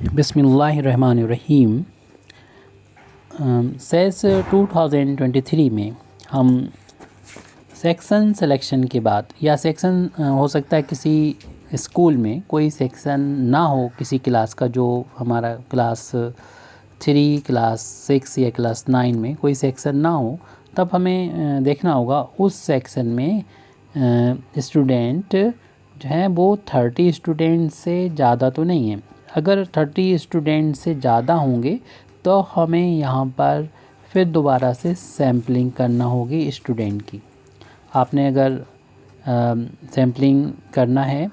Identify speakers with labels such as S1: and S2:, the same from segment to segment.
S1: बिस्मिल्लाहिर्रहमानिर्रहीम। सेस 2023 में हम सेक्शन सिलेक्शन के बाद या सेक्शन हो सकता है किसी स्कूल में कोई सेक्शन ना हो किसी क्लास का, जो हमारा क्लास 3, क्लास 6 या क्लास 9 में कोई सेक्शन ना हो, तब हमें देखना होगा उस सेक्शन में स्टूडेंट जो हैं वो 30 स्टूडेंट से ज़्यादा तो नहीं है। अगर 30 स्टूडेंट से ज़्यादा होंगे तो हमें यहाँ पर फिर दोबारा से सैम्पलिंग करना होगी स्टूडेंट की। आपने अगर सैम्पलिंग करना है,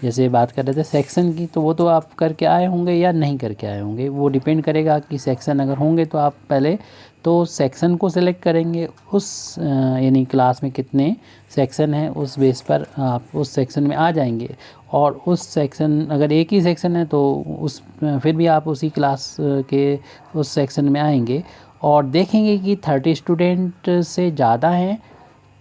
S1: जैसे बात कर रहे थे सेक्शन की, तो वो तो आप करके आए होंगे या नहीं करके आए होंगे, वो डिपेंड करेगा कि सेक्शन अगर होंगे तो आप पहले तो सेक्शन को सिलेक्ट करेंगे, उस यानी क्लास में कितने सेक्शन हैं उस बेस पर आप उस सेक्शन में आ जाएंगे। और उस सेक्शन अगर एक ही सेक्शन है तो उस फिर भी आप उसी क्लास के उस सेक्शन में आएंगे और देखेंगे कि 30 स्टूडेंट से ज़्यादा हैं,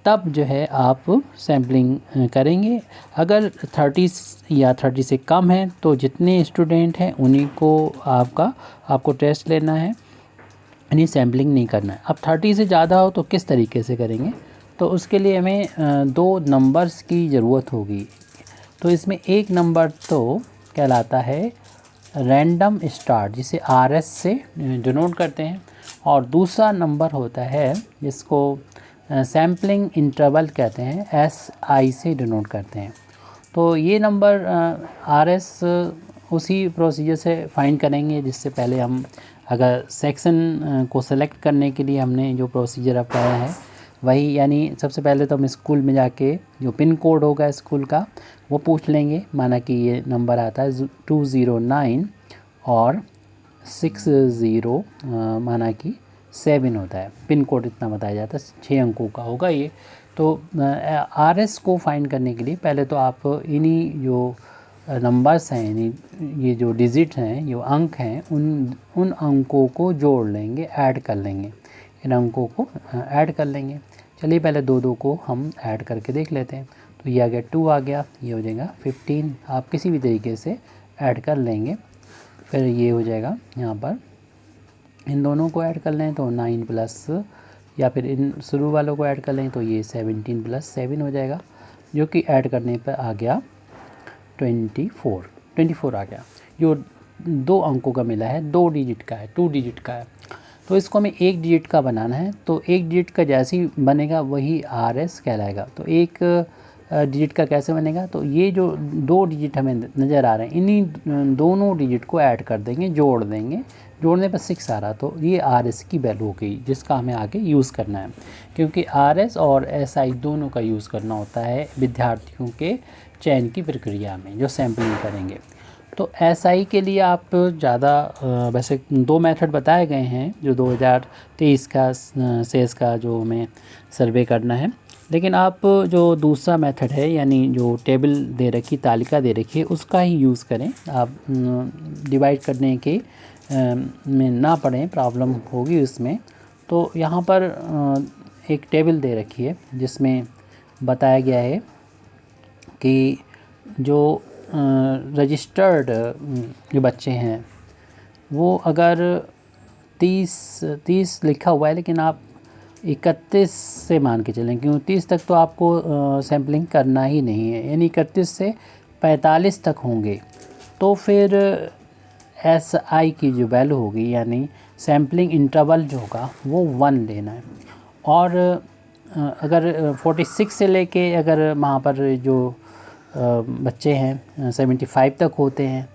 S1: तब जो है आप सैम्पलिंग करेंगे। अगर 30 या 30 से कम है तो जितने स्टूडेंट हैं उन्हीं को आपको टेस्ट लेना है, यानी सैम्पलिंग नहीं करना है। अब 30 से ज़्यादा हो तो किस तरीके से करेंगे, तो उसके लिए हमें 2 नंबर्स की ज़रूरत होगी। तो इसमें एक नंबर तो कहलाता है रैंडम स्टार्ट, जिसे RS से डिनोट करते हैं, और दूसरा नंबर होता है जिसको सैम्पलिंग इंटरवल कहते हैं, SI से डिनोट करते हैं। तो ये नंबर RS उसी प्रोसीजर से फाइंड करेंगे जिससे पहले हम अगर सेक्शन को सेलेक्ट करने के लिए हमने जो प्रोसीजर अपनाया है वही, यानी सबसे पहले तो हम स्कूल में जाके जो पिन कोड होगा स्कूल का वो पूछ लेंगे। माना कि ये नंबर आता है 209 और 60 माना कि 7 होता है, पिन कोड इतना बताया जाता है, 6 अंकों का होगा ये। तो RS को फाइंड करने के लिए पहले तो आप इन्हीं जो नंबर्स हैं, यानी ये जो डिजिट हैं, जो अंक हैं, उन अंकों को जोड़ लेंगे, ऐड कर लेंगे, इन अंकों को ऐड कर लेंगे। चलिए पहले 2 को हम ऐड करके देख लेते हैं। तो ये आ गया 2 आ गया, ये हो जाएगा 15। आप किसी भी तरीके से ऐड कर लेंगे। फिर ये हो जाएगा यहाँ पर इन दोनों को ऐड कर लें तो 9 प्लस, या फिर इन शुरू वालों को ऐड कर लें तो ये 17 प्लस 7 हो जाएगा, जो कि ऐड करने पर आ गया 24 आ गया। जो 2 अंकों का मिला है, 2 डिजिट का है, 2 डिजिट का है। तो इसको हमें 1 डिजिट का बनाना है, तो 1 डिजिट का जैसे ही बनेगा वही RS कहलाएगा। तो 1 डिजिट का कैसे बनेगा, तो ये जो 2 डिजिट हमें नज़र आ रहे हैं, इन्हीं दोनों डिजिट को ऐड कर देंगे, जोड़ देंगे। जोड़ने पर 6 आ रहा, तो ये RS की वैल्यू हो गई, जिसका हमें आगे यूज़ करना है। क्योंकि RS और SI दोनों का यूज़ करना होता है विद्यार्थियों के चयन की प्रक्रिया में जो सैम्पलिंग करेंगे। तो SI के लिए आप ज़्यादा वैसे 2 मेथड बताए गए हैं जो 2023 का सेस का जो हमें सर्वे करना है, लेकिन आप जो दूसरा मेथड है, यानी जो टेबल दे रखी, तालिका दे रखी है, उसका ही यूज़ करें। आप डिवाइड करने के में ना पड़ें, प्रॉब्लम होगी उसमें। तो यहाँ पर एक टेबल दे रखी है जिसमें बताया गया है कि जो रजिस्टर्ड जो बच्चे हैं वो अगर 30 लिखा हुआ है, लेकिन आप 31 से मान के चलें, क्यों 30 तक तो आपको सैम्पलिंग करना ही नहीं है, यानी 31 से 45 तक होंगे, तो फिर SI की जो वैल्यू होगी, यानी सैम्पलिंग इंटरवल जो होगा वो 1 लेना है। और अगर 46 से लेके अगर वहाँ पर जो बच्चे हैं 75 तक होते हैं,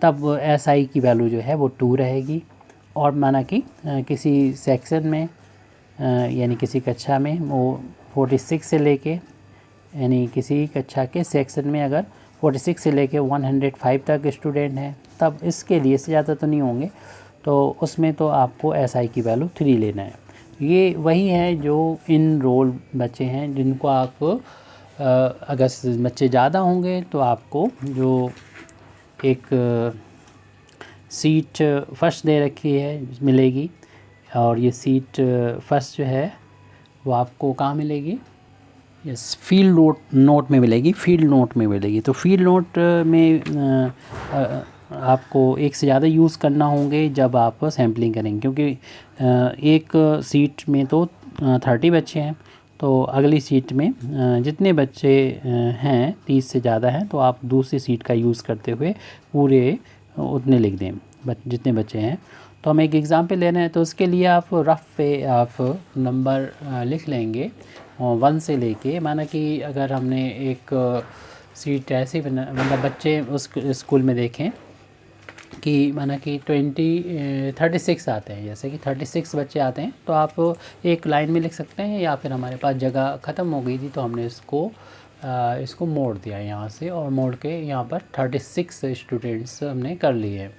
S1: तब SI की वैल्यू जो है वो 2 रहेगी। और माना कि किसी सेक्शन में यानी किसी कक्षा में वो 46 से लेके, यानी किसी कक्षा के सेक्शन में अगर 46 से लेके 105 तक स्टूडेंट हैं, तब इसके लिए से ज़्यादा तो नहीं होंगे, तो उसमें तो आपको SI की वैल्यू 3 लेना है। ये वही है जो इन रोल बच्चे हैं जिनको आप अगर बच्चे ज़्यादा होंगे तो आपको जो एक सीट फर्स्ट दे रखी है मिलेगी, और ये सीट फर्स्ट जो है वो आपको कहाँ मिलेगी, यस फील्ड नोट में मिलेगी, फील्ड नोट में मिलेगी। तो फील्ड नोट में आपको एक से ज़्यादा यूज़ करना होंगे जब आप सैम्पलिंग करेंगे, क्योंकि एक सीट में तो 30 बच्चे हैं, तो अगली सीट में जितने बच्चे हैं 30 से ज़्यादा हैं, तो आप दूसरी सीट का यूज़ करते हुए पूरे उतने लिख दें जितने बच्चे हैं। तो हम एक एग्ज़ाम्पल ले रहे हैं, तो उसके लिए आप रफ़ पे आप नंबर लिख लेंगे 1 से लेके, माना कि अगर हमने एक सीट ऐसे बना, मतलब बच्चे उस स्कूल में देखें कि माना कि 36 आते हैं, जैसे कि 36 बच्चे आते हैं, तो आप एक लाइन में लिख सकते हैं, या फिर हमारे पास जगह ख़त्म हो गई थी तो हमने इसको मोड़ दिया यहाँ से, और मोड़ के यहाँ पर 36 स्टूडेंट्स हमने कर लिए हैं।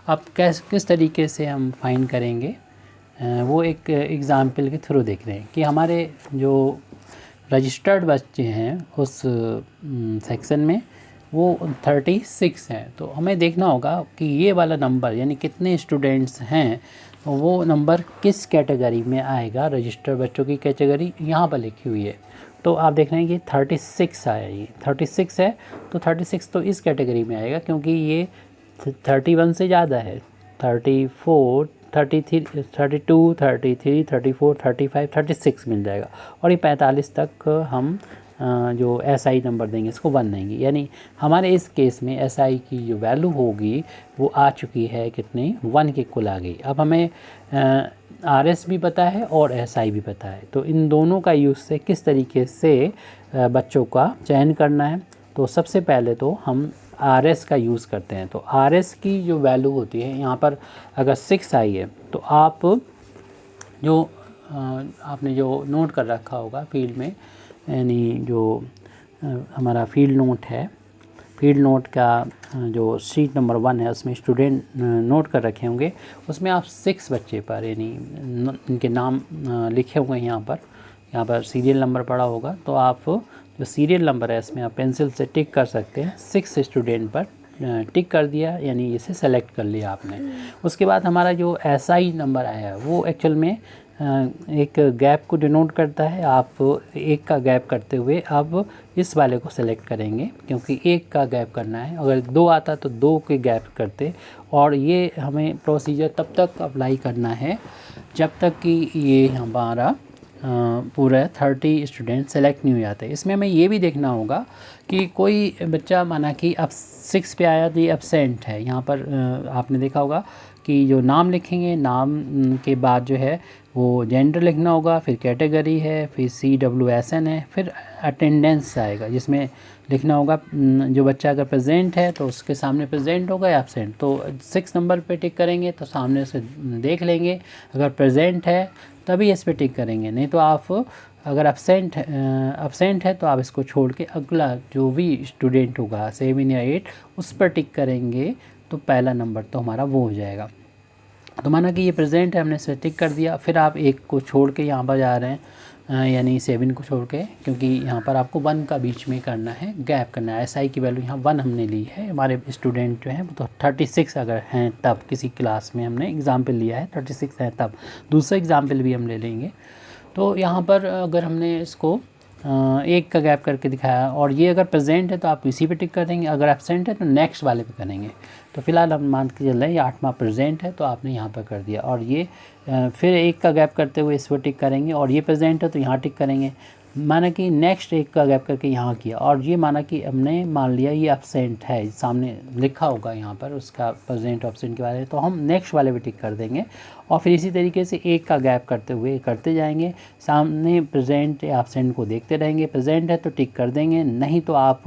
S1: अब किस तरीके से हम फाइंड करेंगे, वो एक एग्ज़ाम्पल के थ्रू देख रहे हैं कि हमारे जो रजिस्टर्ड बच्चे हैं उस सेक्शन में वो 36 हैं। तो हमें देखना होगा कि ये वाला नंबर यानी कितने स्टूडेंट्स हैं, वो नंबर किस कैटेगरी में आएगा। रजिस्टर्ड बच्चों की कैटेगरी यहाँ पर लिखी हुई है, तो आप देख रहे हैं कि 36 आया, ये 36 है, तो 36 तो इस कैटेगरी में आएगा, क्योंकि ये 31 से ज़्यादा है। 34, 33, 32, 33, 34, 35, 36 मिल जाएगा, और ये 45 तक हम जो SI नंबर देंगे इसको 1 देंगे, यानी हमारे इस केस में SI की जो वैल्यू होगी वो आ चुकी है कितनी, 1 के कुल आ गई। अब हमें RS भी पता है और SI भी पता है, तो इन दोनों का यूज़ से किस तरीके से बच्चों का चयन करना है। तो सबसे पहले तो हम RS का यूज़ करते हैं। तो RS की जो वैल्यू होती है यहाँ पर, अगर 6 आई है तो आप जो आपने जो नोट कर रखा होगा फील्ड में, यानी जो हमारा फील्ड नोट है, फील्ड नोट का जो शीट नंबर 1 है उसमें स्टूडेंट नोट कर रखे होंगे, उसमें आप 6 बच्चे पर यानी इनके नाम लिखे होंगे। यहाँ पर सीरियल नंबर पड़ा होगा, तो आप जो सीरियल नंबर है इसमें आप पेंसिल से टिक कर सकते हैं। 6 स्टूडेंट पर टिक कर दिया, यानी इसे सेलेक्ट कर लिया आपने। उसके बाद हमारा जो SI नंबर आया है वो एक्चुअल में एक गैप को डिनोट करता है। आप एक का गैप करते हुए अब इस वाले को सेलेक्ट करेंगे, क्योंकि एक का गैप करना है। अगर 2 आता तो 2 के गैप करते, और ये हमें प्रोसीजर तब तक अप्लाई करना है जब तक कि ये हमारा पूरा 30 स्टूडेंट सेलेक्ट नहीं हो जाते। इसमें हमें ये भी देखना होगा कि कोई बच्चा माना कि अब 6 पे आया तो ये एब्सेंट है। यहाँ पर आपने देखा होगा कि जो नाम लिखेंगे, नाम के बाद जो है वो जेंडर लिखना होगा, फिर कैटेगरी है, फिर CWSN है, फिर अटेंडेंस आएगा जिसमें लिखना होगा जो बच्चा अगर प्रेजेंट है तो उसके सामने प्रेजेंट होगा या एब्सेंट। तो 6 नंबर पे टिक करेंगे तो सामने से देख लेंगे, अगर प्रेजेंट है तभी इस पे टिक करेंगे, नहीं तो आप अगर एब्सेंट है तो आप इसको छोड़ के अगला जो भी स्टूडेंट होगा 7 या 8 उस पर टिक करेंगे, तो पहला नंबर तो हमारा वो हो जाएगा। तो माना कि ये प्रेजेंट है, हमने इसे टिक कर दिया। फिर आप एक को छोड़ के यहाँ पर जा रहे हैं, यानी 7 को छोड़ के, क्योंकि यहाँ पर आपको 1 का बीच में करना है, गैप करना है। SI की वैल्यू यहाँ 1 हमने ली है, हमारे स्टूडेंट जो हैं तो 36 अगर हैं तब, किसी क्लास में हमने एग्ज़ाम्पल लिया है 36 हैं तब, दूसरा एग्ज़ाम्पल भी हम ले लेंगे। तो यहाँ पर अगर हमने इसको एक का गैप करके दिखाया, और ये अगर प्रेजेंट है तो आप इसी पे टिक कर देंगे, अगर एब्सेंट है तो नेक्स्ट वाले पे करेंगे। तो फिलहाल हम मान के चल रहे हैं ये 8वां प्रेजेंट है, तो आपने यहाँ पर कर दिया, और ये फिर एक का गैप करते हुए इस पर टिक करेंगे, और ये प्रेजेंट है तो यहाँ टिक करेंगे। माना कि नेक्स्ट एक का गैप करके यहाँ किया, और ये माना कि हमने मान लिया ये एब्सेंट है, सामने लिखा होगा यहाँ पर उसका प्रेजेंट एब्सेंट के बारे में, तो हम नेक्स्ट वाले पे टिक कर देंगे। और फिर इसी तरीके से एक का गैप करते हुए करते जाएंगे, सामने प्रेजेंट या एब्सेंट को देखते रहेंगे, प्रेजेंट है तो टिक कर देंगे, नहीं तो आप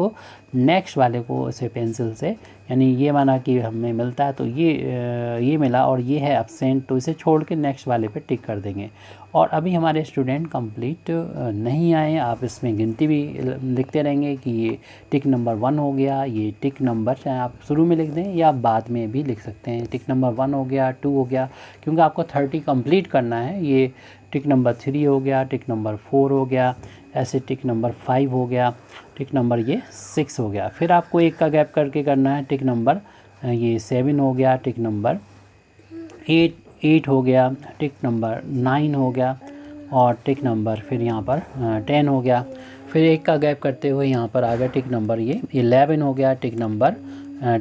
S1: नेक्स्ट वाले को ऐसे पेंसिल से, यानी ये माना कि हमें मिलता है तो ये मिला और ये है एब्सेंट, तो इसे छोड़ के नेक्स्ट वाले पे टिक कर देंगे। और अभी हमारे स्टूडेंट कंप्लीट नहीं आए, आप इसमें गिनती भी लिखते रहेंगे कि ये टिक नंबर 1 हो गया, ये टिक नंबर चाहे आप शुरू में लिख दें या बाद में भी लिख सकते हैं, टिक नंबर 1 हो गया, 2 हो गया, क्योंकि आपको 30 कंप्लीट करना है। ये टिक नंबर 3 हो गया, टिक नंबर 4 हो गया, ऐसे टिक नंबर 5 हो गया, टिक नंबर ये 6 हो गया। फिर आपको एक का गैप करके करना है, टिक नंबर ये 7 हो गया, टिक नंबर 8 हो गया, टिक नंबर 9 हो गया, और टिक नंबर फिर यहाँ पर 10 हो गया। फिर एक का गैप करते हुए यहाँ पर आ गया टिक नंबर ये 11 हो गया, टिक नंबर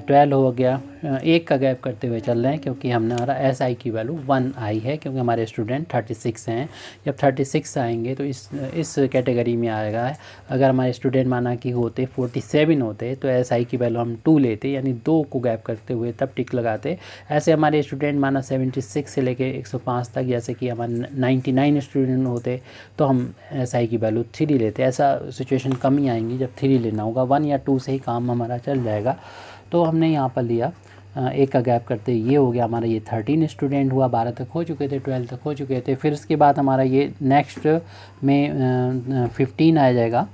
S1: 12 हो गया, एक का गैप करते हुए चल रहे हैं, क्योंकि हमने हमारा एस आई की वैल्यू 1 आई है, क्योंकि हमारे स्टूडेंट 36 हैं। जब 36 आएंगे तो इस कैटेगरी में आएगा। अगर हमारे स्टूडेंट माना कि होते 47 होते तो एस आई की वैल्यू हम 2 लेते, यानी 2 को गैप करते हुए तब टिक लगाते। ऐसे हमारे स्टूडेंट माना 76 से लेके 105 तक, जैसे कि हमारे 99 स्टूडेंट होते तो हम एस आई की वैल्यू 3 लेते। ऐसा सिचुएशन कम ही आएंगी जब 3 लेना होगा, 1 या 2 से ही काम हमारा चल जाएगा। तो हमने यहाँ पर लिया एक का गैप करते ये हो गया हमारा, ये 13 स्टूडेंट हुआ, 12 तक हो चुके थे, 12 तक हो चुके थे। फिर उसके बाद हमारा ये नेक्स्ट में 15 आ जाएगा,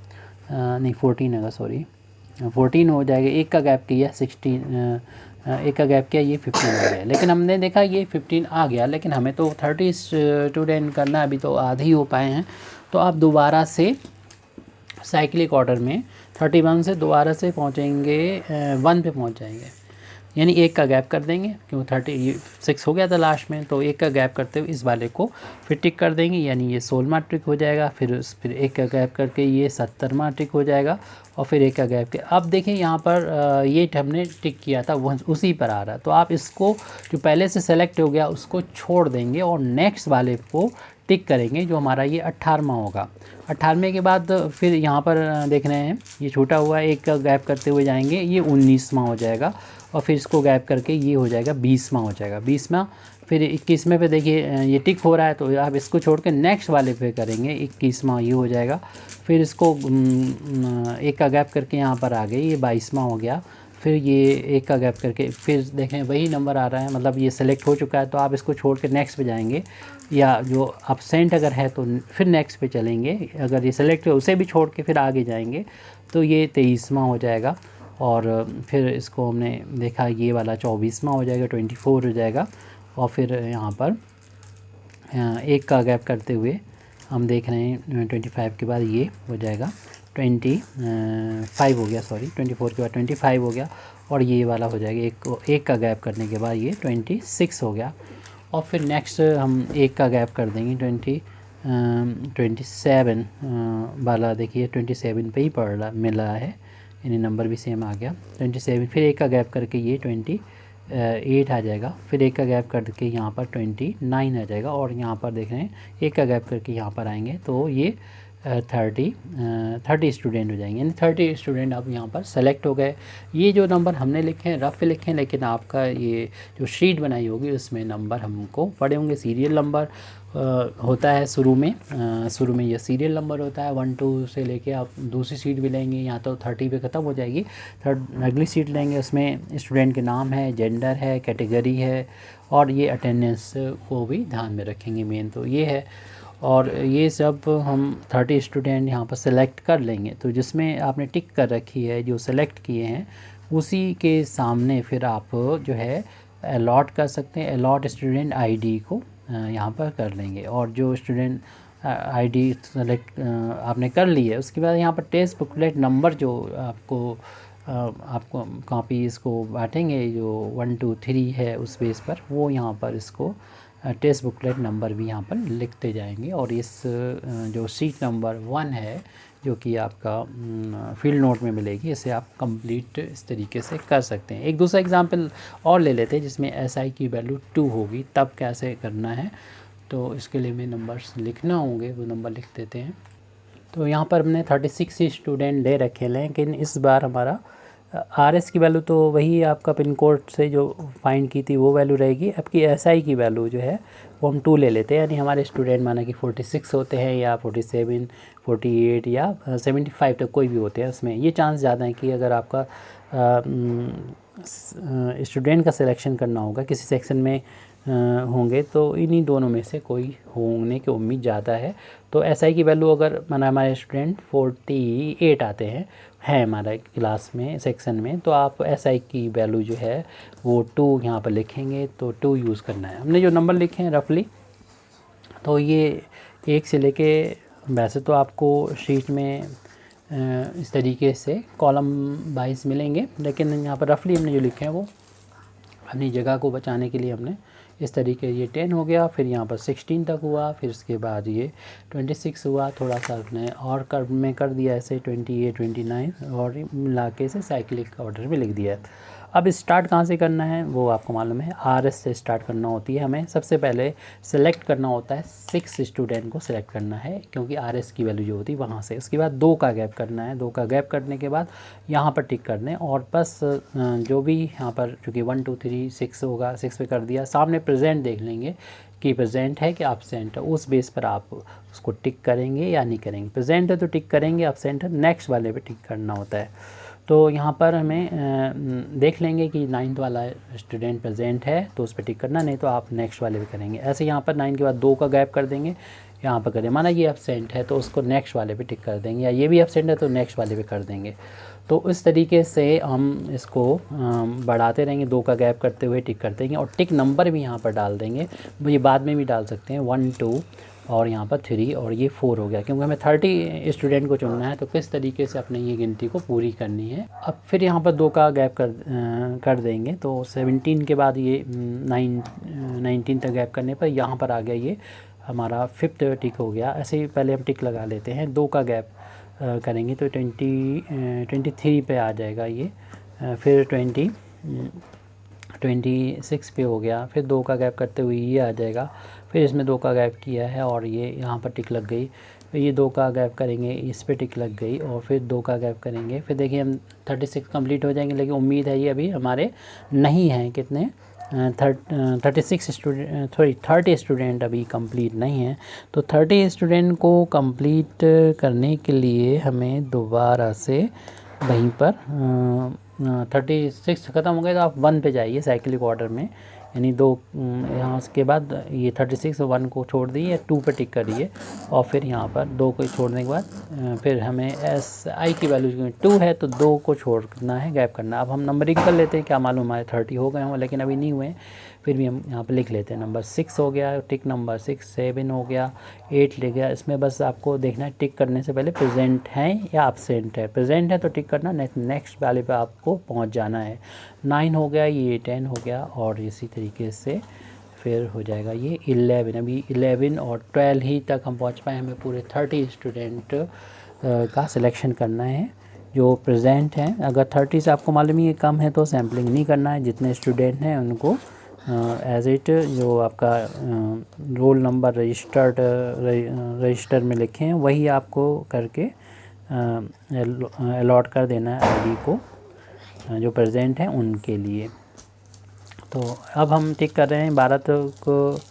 S1: नहीं 14 आएगा, सॉरी 14 हो जाएगा। एक का गैप किया 16, एक का गैप किया ये 15 हो गया। लेकिन हमने देखा ये 15 आ गया, लेकिन हमें तो 30 स्टूडेंट करना है, अभी तो आधे ही हो पाए हैं। तो आप दोबारा से साइक्लिक ऑर्डर में 31 से दोबारा से पहुँचेंगे 1 पे पहुँच जाएंगे, यानी एक का गैप कर देंगे, क्यों 36 हो गया था लास्ट में, तो एक का गैप करते हुए इस वाले को फिर टिक कर देंगे, यानी ये 16वां टिक हो जाएगा। फिर एक का गैप करके ये 70वां टिक हो जाएगा, और फिर एक का गैप के अब देखिए यहाँ पर ये हमने टिक किया था वो उसी पर आ रहा है। तो आप इसको जो पहले से सेलेक्ट हो गया उसको छोड़ देंगे और नेक्स्ट वाले को टिक करेंगे, जो हमारा ये 18वां होगा। 18वें के बाद फिर यहाँ पर देख रहे हैं ये छूटा हुआ है, एक का गैप करते हुए जाएंगे, ये 19वां हो जाएगा, और फिर इसको गैप करके ये हो जाएगा 20वां हो जाएगा, 20वां। फिर 21वें पे देखिए ये टिक हो रहा है, तो आप इसको छोड़ के नेक्स्ट वाले पे करेंगे, 21वां ये हो जाएगा। फिर इसको एक का गैप करके यहाँ पर आ गए, ये 22वां हो गया। फिर ये एक का गैप करके फिर देखें वही नंबर आ रहा है, मतलब ये सेलेक्ट हो चुका है, तो आप इसको छोड़ के नेक्स्ट पे जाएंगे, या जो अपसेंट अगर है तो फिर नेक्स्ट पे चलेंगे, अगर ये सेलेक्ट है उसे भी छोड़ के फिर आगे जाएंगे, तो ये 23वां हो जाएगा। और फिर इसको हमने देखा ये वाला 24वां हो जाएगा, 24 हो जाएगा। और फिर यहाँ पर एक का गैप करते हुए हम देख रहे हैं 25 के बाद ये हो जाएगा 25 हो गया, सॉरी 24 के बाद 25 हो गया, और ये वाला हो जाएगा एक का गैप करने के बाद ये 26 हो गया। और फिर नेक्स्ट हम एक का गैप कर देंगे 27 वाला, देखिए 27 पे ही पड़ रहा मिल रहा है, यानी नंबर भी सेम आ गया 27। फिर एक का गैप करके ये 28 आ जाएगा, फिर एक का गैप करके यहाँ पर 29 आ जाएगा, और यहाँ पर देख रहे हैं एक का गैप करके यहाँ पर आएंगे तो ये 30 स्टूडेंट हो जाएंगे, यानी 30 स्टूडेंट अब यहाँ पर सेलेक्ट हो गए। ये जो नंबर हमने लिखे हैं रफ लिखे हैं, लेकिन आपका ये जो शीट बनाई होगी उसमें नंबर हमको पड़े होंगे। सीरियल नंबर होता है शुरू में ये सीरियल नंबर होता है 1 2 से लेके आप दूसरी सीट भी लेंगे, यहाँ तो 30 पे ख़त्म हो जाएगी, अगली सीट लेंगे, उसमें स्टूडेंट के नाम है, जेंडर है, कैटेगरी है, और ये अटेंडेंस को भी ध्यान में रखेंगे, मेन तो ये है। और ये सब हम 30 स्टूडेंट यहाँ पर सेलेक्ट कर लेंगे, तो जिसमें आपने टिक कर रखी है जो सेलेक्ट किए हैं उसी के सामने फिर आप जो है अलॉट कर सकते हैं, अलॉट स्टूडेंट आईडी को यहाँ पर कर लेंगे। और जो स्टूडेंट आईडी सेलेक्ट आपने कर ली है उसके बाद यहाँ पर टेस्ट बुकलेट नंबर जो आपको कॉपी इसको बांटेंगे, जो 1 2 3 है उस बेस पर, वो यहाँ पर इसको टेस्ट बुकलेट नंबर भी यहाँ पर लिखते जाएंगे। और इस जो सीट नंबर 1 है जो कि आपका फील्ड नोट में मिलेगी, इसे आप कंप्लीट इस तरीके से कर सकते हैं। एक दूसरा एग्जांपल और ले लेते हैं जिसमें एसआई की वैल्यू 2 होगी, तब कैसे करना है। तो इसके लिए हमें नंबर्स लिखना होंगे, वो नंबर लिख देते हैं। तो यहाँ पर हमने 36 ही स्टूडेंट ले रखे, लेकिन इस बार हमारा आरएस की वैल्यू तो वही आपका पिन कोड से जो फाइंड की थी वो वैल्यू रहेगी। आपकी एसआई की वैल्यू जो है वो हम 2 ले लेते हैं, यानी हमारे स्टूडेंट माना कि 46 होते हैं या 47 48 या 75 तक कोई भी होते हैं। उसमें ये चांस ज़्यादा है कि अगर आपका स्टूडेंट का सिलेक्शन करना होगा किसी सेक्शन में होंगे तो इन्हीं दोनों में से कोई होने की उम्मीद ज़्यादा है। तो एसआई की वैल्यू अगर माना हमारे स्टूडेंट 48 आते हैं हमारे क्लास में सेक्शन में, तो आप एसआई की वैल्यू जो है वो 2 यहाँ पर लिखेंगे, तो 2 यूज़ करना है। हमने जो नंबर लिखे हैं रफली, तो ये 1 से लेके, वैसे तो आपको शीट में इस तरीके से कॉलम वाइज मिलेंगे, लेकिन यहाँ पर रफली हमने जो लिखे हैं वो अपनी जगह को बचाने के लिए हमने इस तरीके, ये 10 हो गया, फिर यहाँ पर 16 तक हुआ, फिर उसके बाद ये 26 हुआ, थोड़ा सा हमने और कर्व में कर दिया ऐसे 28 29, और मिला के इसे साइक्लिक ऑर्डर में लिख दिया। अब स्टार्ट कहाँ से करना है वो आपको मालूम है, RS से स्टार्ट करना होती है। हमें सबसे पहले सेलेक्ट करना होता है 6 स्टूडेंट को सिलेक्ट करना है, क्योंकि RS की वैल्यू जो होती है वहाँ से। उसके बाद 2 का गैप करना है, 2 का गैप करने के बाद यहाँ पर टिक कर दें, और बस जो भी यहाँ पर चूँकि 1 2 3 6 होगा, 6 पे कर दिया। सामने प्रेजेंट देख लेंगे कि प्रेजेंट है कि एब्सेंट है, उस बेस पर आप उसको टिक करेंगे या नहीं करेंगे। प्रेजेंट है तो टिक करेंगे, एब्सेंट है नेक्स्ट वाले पे टिक करना होता है। तो यहाँ पर हमें देख लेंगे कि 9th वाला स्टूडेंट प्रेजेंट है तो उस पर टिक करना, नहीं तो आप नेक्स्ट वाले पे करेंगे। ऐसे यहाँ पर 9 के बाद 2 का गैप कर देंगे, यहाँ पर करें, माना ये एब्सेंट है तो उसको नेक्स्ट वाले पे टिक कर देंगे, या ये भी एब्सेंट है तो नेक्स्ट वाले पे कर देंगे। तो इस तरीके से हम इसको बढ़ाते रहेंगे, 2 का गैप करते हुए टिक करते रहेंगे, और टिक नंबर भी यहाँ पर डाल देंगे। ये बाद में भी डाल सकते हैं, 1 2 और यहाँ पर 3 और ये 4 हो गया, क्योंकि हमें 30 स्टूडेंट को चुनना है तो किस तरीके से अपने ये गिनती को पूरी करनी है। अब फिर यहाँ पर 2 का गैप कर देंगे, तो 17 के बाद ये 19 तक गैप करने पर यहाँ पर आ गया ये हमारा 5th टिक हो गया। ऐसे ही पहले हम टिक लगा लेते हैं, 2 का गैप करेंगे तो 23 पे आ जाएगा ये, फिर 26 पे हो गया, फिर 2 का गैप करते हुए ये आ जाएगा, फिर इसमें 2 का गैप किया है और ये यहाँ पर टिक लग गई, फिर ये 2 का गैप करेंगे, इस पे टिक लग गई, और फिर 2 का गैप करेंगे। फिर देखिए हम 36 कंप्लीट हो जाएंगे, लेकिन उम्मीद है ये अभी हमारे नहीं हैं, कितने 36 स्टूडेंट, सॉरी 30 स्टूडेंट अभी कंप्लीट नहीं हैं। तो 30 स्टूडेंट को कंप्लीट करने के लिए हमें दोबारा से वहीं पर 36 ख़त्म हो गए तो आप 1 पे जाइए साइक्लिक ऑर्डर में, यानी 2 यहाँ उसके बाद ये 36 और 1 को छोड़ दिए, 2 पे टिक करिए, और फिर यहाँ पर 2 को छोड़ने के बाद फिर हमें SI की वैल्यू 2 है तो 2 को छोड़ना है, गैप करना। अब हम नंबरिंग कर लेते हैं, क्या मालूम हमारे 30 हो गए हों, लेकिन अभी नहीं हुए, फिर भी हम यहाँ पर लिख लेते हैं। नंबर 6 हो गया, टिक नंबर 6, 7 हो गया, 8 ले गया। इसमें बस आपको देखना है टिक करने से पहले प्रेजेंट है या एब्सेंट है। प्रेजेंट है तो टिक करना, नेक्स्ट वाले पे आपको पहुँच जाना है। 9 हो गया, ये 10 हो गया, और इसी तरीके से फिर हो जाएगा ये 11। अभी 11 और 12 ही तक हम पहुँच पाए, हमें पूरे 30 स्टूडेंट का सिलेक्शन करना है जो प्रेजेंट हैं। अगर 30 से आपको मालूम ही कम है तो सैम्पलिंग नहीं करना है, जितने स्टूडेंट हैं उनको एज इट जो आपका रोल नंबर रजिस्टर में लिखे हैं वही आपको करके अलॉट कर देना है आईडी को, जो प्रेजेंट हैं उनके लिए। तो अब हम टिक कर रहे हैं, 12 तक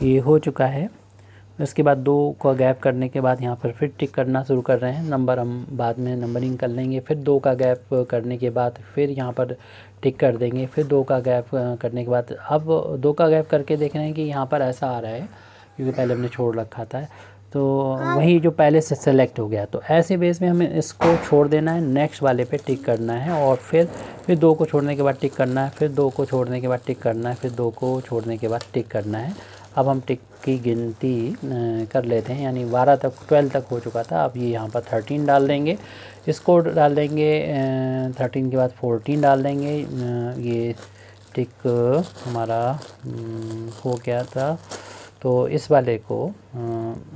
S1: ये हो चुका है। उसके बाद 2 का गैप करने के बाद यहाँ पर फिर टिक करना शुरू कर रहे हैं। नंबर हम बाद में नंबरिंग कर लेंगे। फिर 2 का गैप करने के बाद फिर यहाँ पर टिक कर देंगे। फिर 2 का गैप करने के बाद अब 2 का गैप करके देख रहे हैं कि यहाँ पर ऐसा आ रहा है, क्योंकि पहले हमने छोड़ रखा था, तो वही जो पहले से सेलेक्ट हो गया। तो ऐसे बेस में हमें इसको छोड़ देना है, नेक्स्ट वाले पे टिक करना है, और फिर 2 को छोड़ने के बाद टिक करना है, फिर 2 को छोड़ने के बाद टिक करना है, फिर 2 को छोड़ने के बाद टिक करना है। अब हम टिक की गिनती कर लेते हैं, यानी 12 तक हो चुका था। अब ये यहाँ पर 13 डाल देंगे, इसको डाल देंगे 13 के बाद 14 डाल देंगे। ये टिक हमारा हो गया था, तो इस वाले को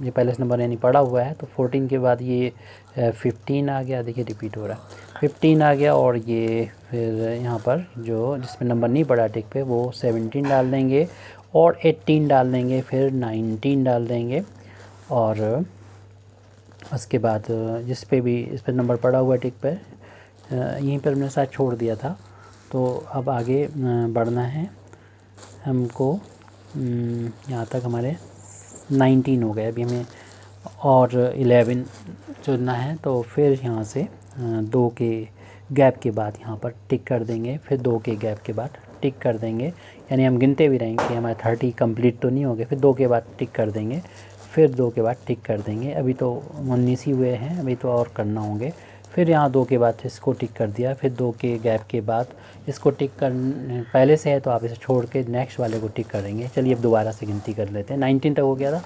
S1: ये पहले से नंबर यानी पड़ा हुआ है, तो 14 के बाद ये 15 आ गया। देखिए रिपीट हो रहा है, 15 आ गया, और ये फिर यहाँ पर जो जिसमें नंबर नहीं पड़ा टिक पे वो 17 डाल देंगे, और 18 डाल देंगे, फिर 19 डाल देंगे, और उसके बाद जिस पे भी इस पर नंबर पड़ा हुआ टिक पे यहीं पर हमने शायद छोड़ दिया था। तो अब आगे बढ़ना है हमको, यहाँ तक हमारे 19 हो गए। अभी हमें और 11 चुनना है, तो फिर यहाँ से 2 के गैप के बाद यहाँ पर टिक कर देंगे, फिर 2 के गैप के बाद टिक कर देंगे, यानी हम गिनते भी रहेंगे कि हमारे 30 कंप्लीट तो नहीं हो गए। फिर 2 के बाद टिक कर देंगे, फिर 2 के बाद टिक कर देंगे। अभी तो 19 ही हुए हैं, अभी तो और करना होंगे। फिर यहाँ 2 के बाद इसको टिक कर दिया, फिर 2 के गैप के बाद इसको टिक कर, पहले से है तो आप इसे छोड़ के नेक्स्ट वाले को टिक करेंगे। चलिए अब दोबारा से गिनती कर लेते हैं। 19 तक हो गया था,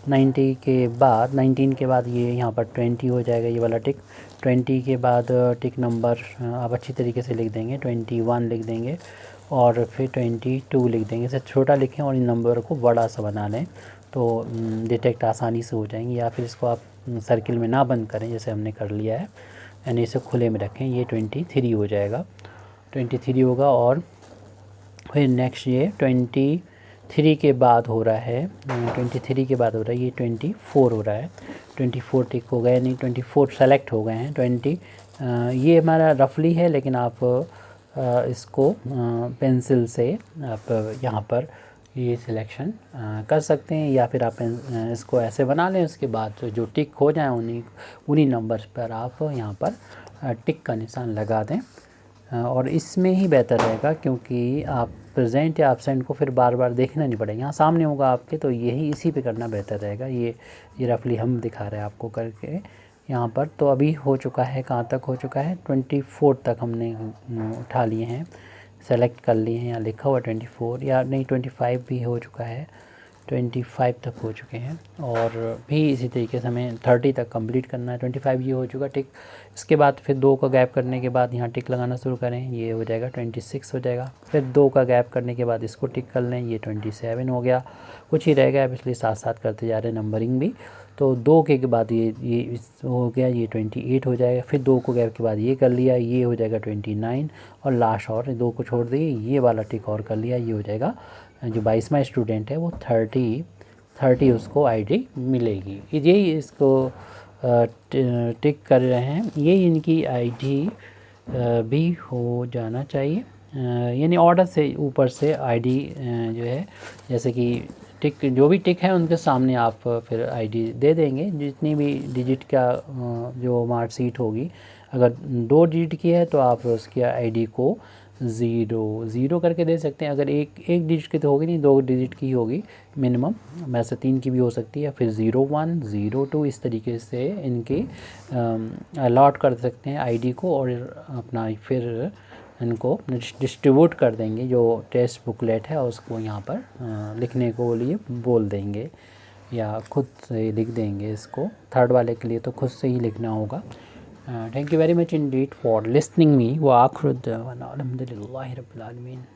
S1: 19 के बाद ये यहाँ पर 20 हो जाएगा, ये वाला टिक। 20 के बाद टिक नंबर आप अच्छी तरीके से लिख देंगे, 21 लिख देंगे, और फिर 22 लिख देंगे। इसे छोटा लिखें और इन नंबर को बड़ा सा बना लें, तो डिटेक्ट आसानी से हो जाएंगे। या फिर इसको आप सर्किल में ना बंद करें जैसे हमने कर लिया है, यानी इसे खुले में रखें, ये 23 हो जाएगा। 23 होगा, और फिर नेक्स्ट ये 23 के बाद हो रहा है, 23 के बाद हो रहा है ये 24 हो रहा है। 24 टिक हो गए, नहीं 24 सेलेक्ट हो गए हैं। 20 ये हमारा रफली है, लेकिन आप इसको पेंसिल से आप यहाँ पर ये सिलेक्शन कर सकते हैं, या फिर आप इसको ऐसे बना लें। उसके बाद जो टिक हो जाए उन्हीं नंबर्स पर आप यहाँ पर टिक का निशान लगा दें, और इसमें ही बेहतर रहेगा, क्योंकि आप प्रेजेंट या एब्सेंट को फिर बार बार देखना नहीं पड़ेगा, यहाँ सामने होगा आपके, तो यही इसी पे करना बेहतर रहेगा। ये रफली हम दिखा रहे हैं आपको करके यहाँ पर। तो अभी हो चुका है, कहाँ तक हो चुका है, 24 तक हमने उठा लिए हैं, सेलेक्ट कर लिए हैं, यहाँ लिखा हुआ 24, या नहीं 25 भी हो चुका है, 25 तक हो चुके हैं। और भी इसी तरीके से हमें 30 तक कंप्लीट करना है। 25 ये हो चुका टिक। इसके बाद फिर 2 का गैप करने के बाद यहाँ टिक लगाना शुरू करें, ये हो जाएगा 26 हो जाएगा। फिर 2 का गैप करने के बाद इसको टिक कर लें, ये 27 हो गया। कुछ ही रह गया, इसलिए साथ साथ करते जा रहे हैं नंबरिंग भी। तो 2 के बाद ये हो गया, ये 28 हो जाएगा। फिर 2 को गैप के बाद ये कर लिया, ये हो जाएगा 29, और लास्ट और 2 को छोड़ दिए, ये वाला टिक और कर लिया, ये हो जाएगा जो 22वां स्टूडेंट है वो 30 उसको आईडी मिलेगी। यही इसको टिक कर रहे हैं, ये इनकी आईडी भी हो जाना चाहिए, यानी ऑर्डर से ऊपर से आईडी जो है, जैसे कि टिक जो भी टिक है उनके सामने आप फिर आईडी दे देंगे। जितनी भी डिजिट का जो मार्कशीट होगी, अगर 2 डिजिट की है तो आप उसकी आईडी को 0 करके दे सकते हैं। अगर एक डिजिट की तो होगी नहीं, 2 डिजिट की होगी मिनिमम, वैसे 3 की भी हो सकती है। फिर 01, 02 इस तरीके से इनकी अलॉट कर सकते हैं आईडी को, और अपना फिर इनको डिस्ट्रीब्यूट कर देंगे। जो टेस्ट बुकलेट है उसको यहाँ पर लिखने को लिए बोल देंगे, या खुद से लिख देंगे। इसको थर्ड वाले के लिए तो खुद से ही लिखना होगा। Thank you very much indeed for listening me. Wa akhir da'wana alhamdulillahi rabbil alamin.